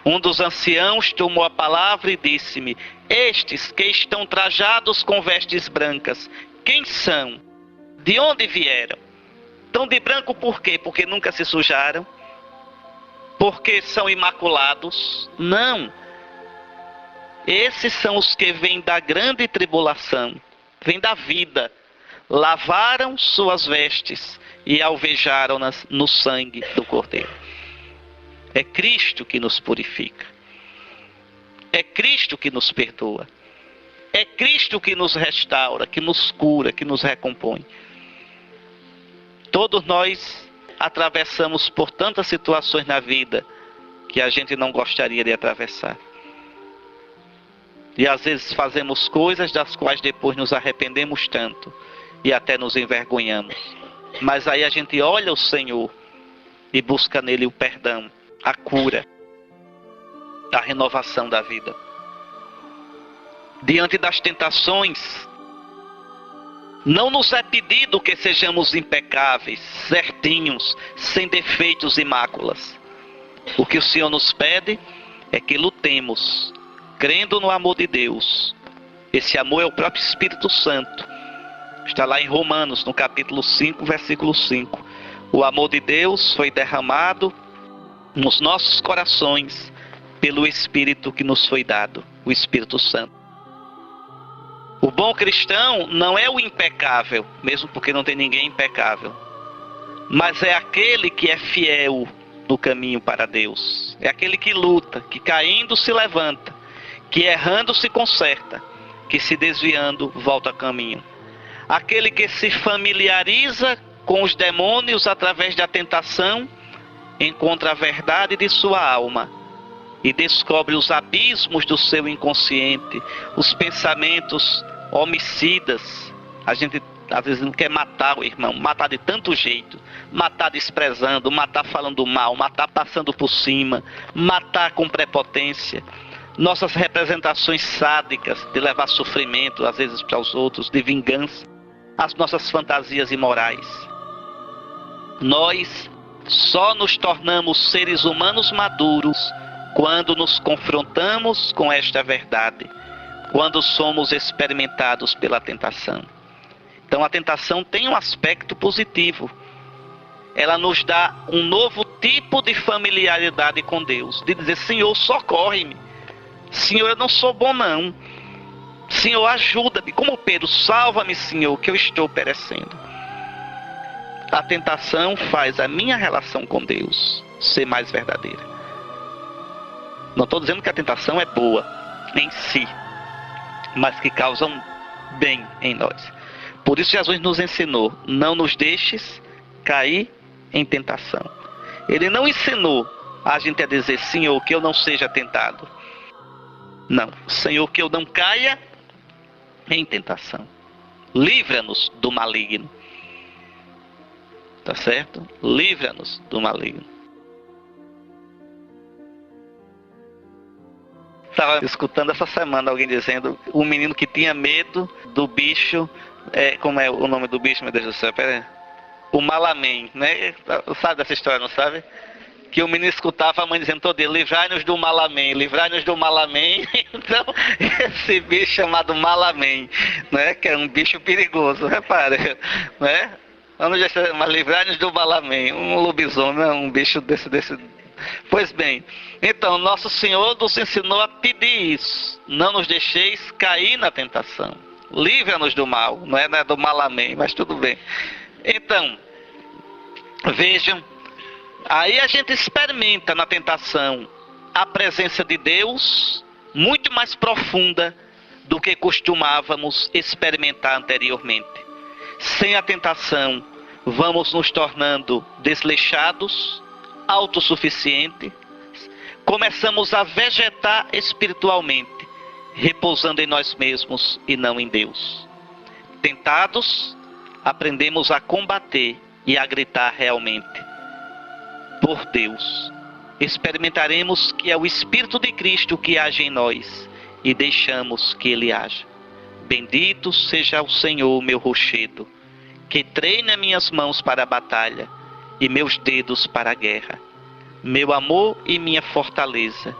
[SPEAKER 1] Um dos anciãos tomou a palavra e disse-me: estes que estão trajados com vestes brancas, quem são? De onde vieram? Estão de branco por quê? Porque nunca se sujaram? Porque são imaculados? Não. Esses são os que vêm da grande tribulação, vêm da vida. Lavaram suas vestes e alvejaram-nas no sangue do Cordeiro. É Cristo que nos purifica. É Cristo que nos perdoa. É Cristo que nos restaura, que nos cura, que nos recompõe. Todos nós atravessamos por tantas situações na vida que a gente não gostaria de atravessar. E às vezes fazemos coisas das quais depois nos arrependemos tanto e até nos envergonhamos. Mas aí a gente olha o Senhor e busca nele o perdão, a cura, a renovação da vida. Diante das tentações, não nos é pedido que sejamos impecáveis, certinhos, sem defeitos e máculas. O que o Senhor nos pede é que lutemos, crendo no amor de Deus. Esse amor é o próprio Espírito Santo. Está lá em Romanos, no capítulo 5, versículo 5. O amor de Deus foi derramado nos nossos corações pelo Espírito que nos foi dado, o Espírito Santo. O bom cristão não é o impecável, mesmo porque não tem ninguém impecável, mas é aquele que é fiel no caminho para Deus. É aquele que luta, que caindo se levanta, que errando se conserta, que se desviando volta a caminho. Aquele que se familiariza com os demônios através da tentação, encontra a verdade de sua alma e descobre os abismos do seu inconsciente, os pensamentos homicidas. A gente às vezes não quer matar o irmão, matar de tanto jeito, matar desprezando, matar falando mal, matar passando por cima, matar com prepotência. Nossas representações sádicas de levar sofrimento às vezes para os outros, de vingança, as nossas fantasias imorais. Nós só nos tornamos seres humanos maduros quando nos confrontamos com esta verdade, quando somos experimentados pela tentação. Então a tentação tem um aspecto positivo. Ela nos dá um novo tipo de familiaridade com Deus, de dizer: Senhor, socorre-me. Senhor, eu não sou bom não. Senhor, ajuda-me. Como Pedro: salva-me, Senhor, que eu estou perecendo. A tentação faz a minha relação com Deus ser mais verdadeira. Não estou dizendo que a tentação é boa em si, mas que causa um bem em nós. Por isso Jesus nos ensinou: não nos deixes cair em tentação. Ele não ensinou a gente a dizer: Senhor, que eu não seja tentado. Não, Senhor, que eu não caia em tentação. Livra-nos do maligno. Tá certo? Livra-nos do maligno. Estava escutando essa semana alguém dizendo: um menino que tinha medo do bicho, como é o nome do bicho, meu Deus do céu? Pera aí. O Malamém, né? Sabe dessa história, não sabe? Que o menino escutava a mãe dizendo todo dia: livrai-nos do Malamém, livrai-nos do Malamém. Então, esse bicho chamado Malamém, né? Que é um bicho perigoso, repare, né? Mas livrai-nos do Malamém, um lobisomem, um bicho desse. Pois bem, então nosso Senhor nos ensinou a pedir isso: não nos deixeis cair na tentação, livra-nos do mal. Não é do Malamém, mas tudo bem. Então, vejam, aí a gente experimenta na tentação a presença de Deus muito mais profunda do que costumávamos experimentar anteriormente. Sem a tentação, vamos nos tornando desleixados, autossuficientes, começamos a vegetar espiritualmente, repousando em nós mesmos e não em Deus. Tentados, aprendemos a combater e a gritar realmente por Deus. Experimentaremos que é o Espírito de Cristo que age em nós e deixamos que Ele haja. Bendito seja o Senhor, meu rochedo, que treina minhas mãos para a batalha e meus dedos para a guerra. Meu amor e minha fortaleza,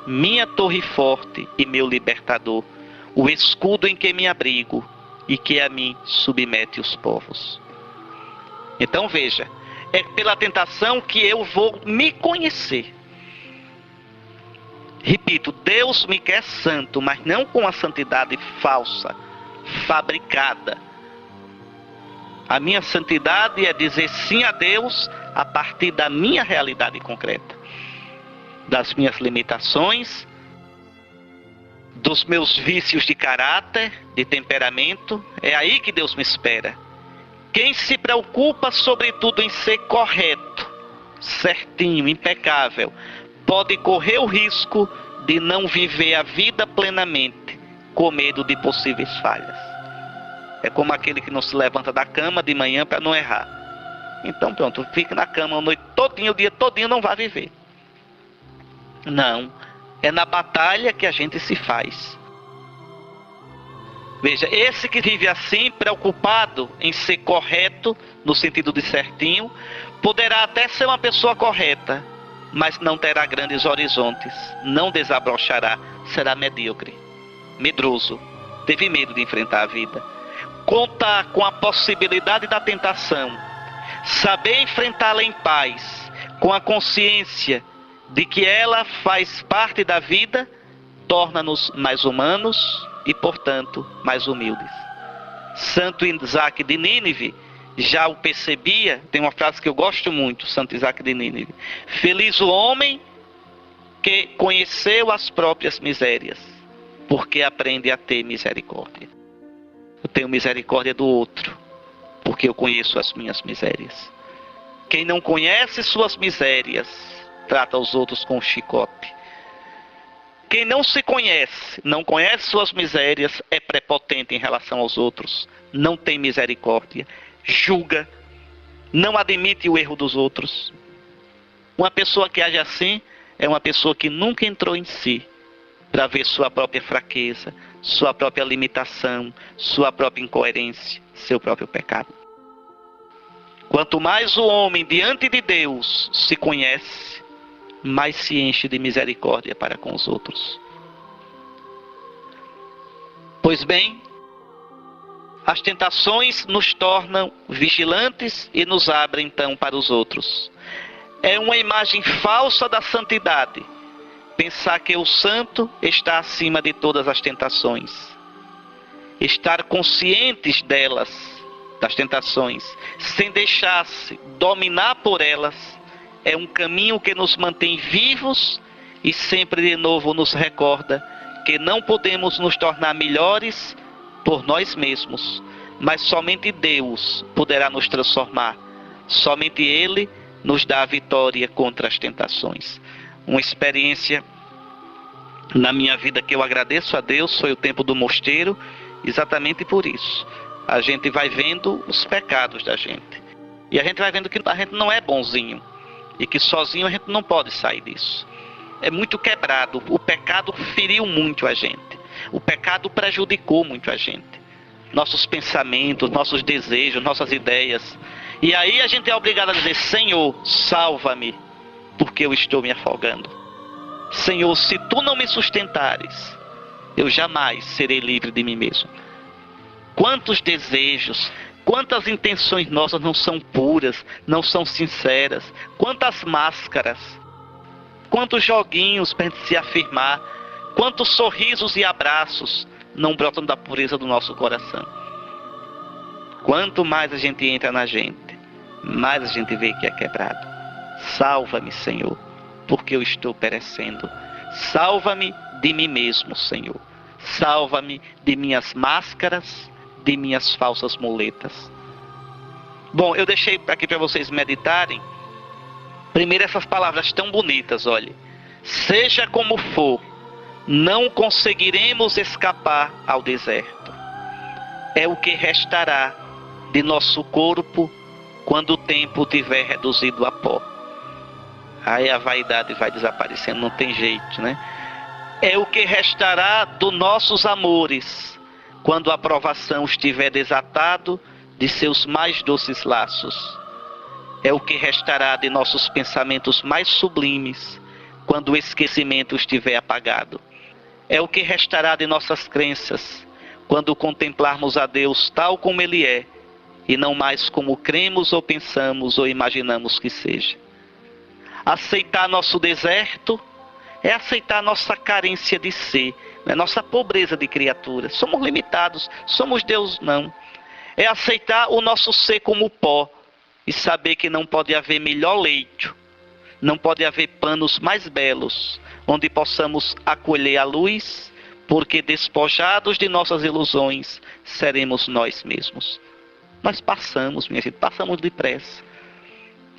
[SPEAKER 1] minha torre forte e meu libertador, o escudo em que me abrigo e que a mim submete os povos. Então veja, é pela tentação que eu vou me conhecer. Repito, Deus me quer santo, mas não com a santidade falsa, fabricada. A minha santidade é dizer sim a Deus a partir da minha realidade concreta, das minhas limitações, dos meus vícios de caráter, de temperamento. É aí que Deus me espera. Quem se preocupa sobretudo em ser correto, certinho, impecável, pode correr o risco de não viver a vida plenamente, com medo de possíveis falhas. É como aquele que não se levanta da cama de manhã para não errar. Então pronto, fica na cama a noite todinha, o dia todinho, não vai viver. Não, é na batalha que a gente se faz. Veja, esse que vive assim, preocupado em ser correto, no sentido de certinho, poderá até ser uma pessoa correta, mas não terá grandes horizontes, não desabrochará, será medíocre, medroso, teve medo de enfrentar a vida. Contar com a possibilidade da tentação, saber enfrentá-la em paz, com a consciência de que ela faz parte da vida, torna-nos mais humanos e, portanto, mais humildes. Santo Isaac de Nínive já o percebia. Tem uma frase que eu gosto muito, Santo Isaac de Nínive: feliz o homem que conheceu as próprias misérias, porque aprende a ter misericórdia. Eu tenho misericórdia do outro, porque eu conheço as minhas misérias. Quem não conhece suas misérias, trata os outros com chicote. Quem não se conhece, não conhece suas misérias, é prepotente em relação aos outros, não tem misericórdia, julga, não admite o erro dos outros. Uma pessoa que age assim é uma pessoa que nunca entrou em si para ver sua própria fraqueza, sua própria limitação, sua própria incoerência, seu próprio pecado. Quanto mais o homem diante de Deus se conhece, mais se enche de misericórdia para com os outros. Pois bem, as tentações nos tornam vigilantes e nos abrem então para os outros. É uma imagem falsa da santidade pensar que o santo está acima de todas as tentações. Estar conscientes delas, das tentações, sem deixar-se dominar por elas, é um caminho que nos mantém vivos e sempre de novo nos recorda que não podemos nos tornar melhores por nós mesmos, mas somente Deus poderá nos transformar. Somente Ele nos dá a vitória contra as tentações. Uma experiência na minha vida que eu agradeço a Deus foi o tempo do mosteiro, exatamente por isso. A gente vai vendo os pecados da gente. E a gente vai vendo que a gente não é bonzinho. E que sozinho a gente não pode sair disso. É muito quebrado. O pecado feriu muito a gente. O pecado prejudicou muito a gente. Nossos pensamentos, nossos desejos, nossas ideias. E aí a gente é obrigado a dizer: Senhor, salva-me, porque eu estou me afogando. Senhor, se tu não me sustentares, eu jamais serei livre de mim mesmo. Quantos desejos, quantas intenções nossas não são puras, não são sinceras. Quantas máscaras, quantos joguinhos para a gente se afirmar. Quantos sorrisos e abraços não brotam da pureza do nosso coração. Quanto mais a gente entra na gente, mais a gente vê que é quebrado. Salva-me, Senhor, porque eu estou perecendo. Salva-me de mim mesmo, Senhor. Salva-me de minhas máscaras, de minhas falsas muletas. Bom, eu deixei aqui para vocês meditarem. Primeiro essas palavras tão bonitas, olhe. Seja como for, não conseguiremos escapar ao deserto. É o que restará de nosso corpo quando o tempo tiver reduzido a pó. Aí a vaidade vai desaparecendo, não tem jeito, né? É o que restará dos nossos amores quando a provação estiver desatado de seus mais doces laços. É o que restará de nossos pensamentos mais sublimes quando o esquecimento estiver apagado. É o que restará de nossas crenças quando contemplarmos a Deus tal como Ele é e não mais como cremos ou pensamos ou imaginamos que seja. Aceitar nosso deserto é aceitar nossa carência de ser, né? Nossa pobreza de criatura. Somos limitados, somos Deus não. É aceitar o nosso ser como pó e saber que não pode haver melhor leito, não pode haver panos mais belos, onde possamos acolher a luz, porque despojados de nossas ilusões, seremos nós mesmos. Nós passamos, minha gente, passamos depressa.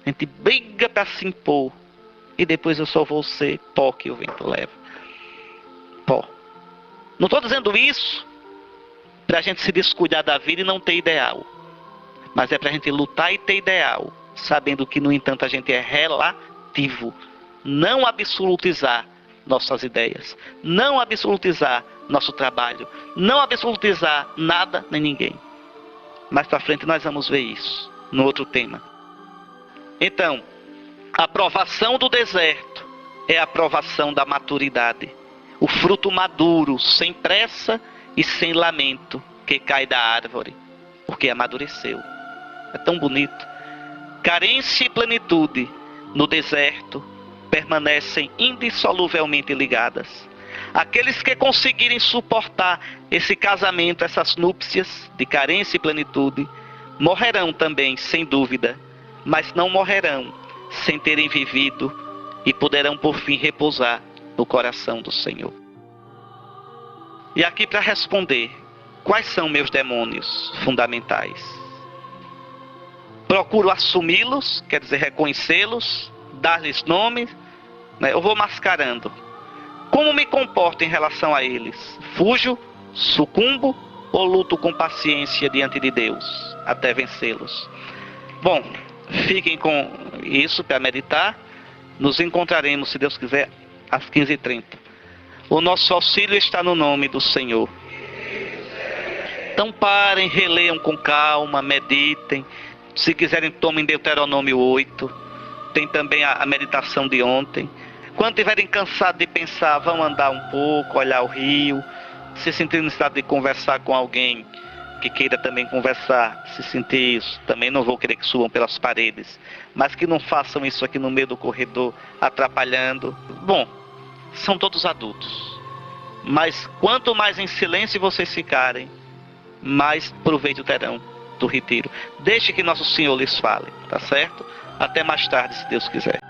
[SPEAKER 1] A gente briga para se impor, e depois eu só vou ser pó que o vento leva. Pó. Não estou dizendo isso para a gente se descuidar da vida e não ter ideal. Mas é para a gente lutar e ter ideal, sabendo que, no entanto, a gente é relativo. Não absolutizar nossas ideias, não absolutizar nosso trabalho, não absolutizar nada nem ninguém. Mais para frente nós vamos ver isso, no outro tema. Então, a provação do deserto é a provação da maturidade. O fruto maduro, sem pressa e sem lamento, que cai da árvore, porque amadureceu. É tão bonito. Carência e plenitude no deserto permanecem indissoluvelmente ligadas. Aqueles que conseguirem suportar esse casamento, essas núpcias de carência e plenitude, morrerão também, sem dúvida, mas não morrerão sem terem vivido e poderão por fim repousar no coração do Senhor. E aqui para responder, quais são meus demônios fundamentais? Procuro assumi-los, quer dizer, reconhecê-los, dar-lhes nome, né? Eu vou mascarando. Como me comporto em relação a eles? Fujo, sucumbo ou luto com paciência diante de Deus até vencê-los? Bom, fiquem com isso para meditar. Nos encontraremos, se Deus quiser, às 15h30. O nosso auxílio está no nome do Senhor. Então parem, releiam com calma, meditem. Se quiserem, tomem Deuteronômio 8. Tem também a meditação de ontem. Quando estiverem cansados de pensar, vão andar um pouco, olhar o rio. Se sentirem necessidade de conversar com alguém que queira também conversar, se sentir isso, também não vou querer que subam pelas paredes, mas que não façam isso aqui no meio do corredor, atrapalhando. Bom, são todos adultos, mas quanto mais em silêncio vocês ficarem, mais proveito terão do retiro. Deixe que nosso Senhor lhes fale, tá certo? Até mais tarde, se Deus quiser.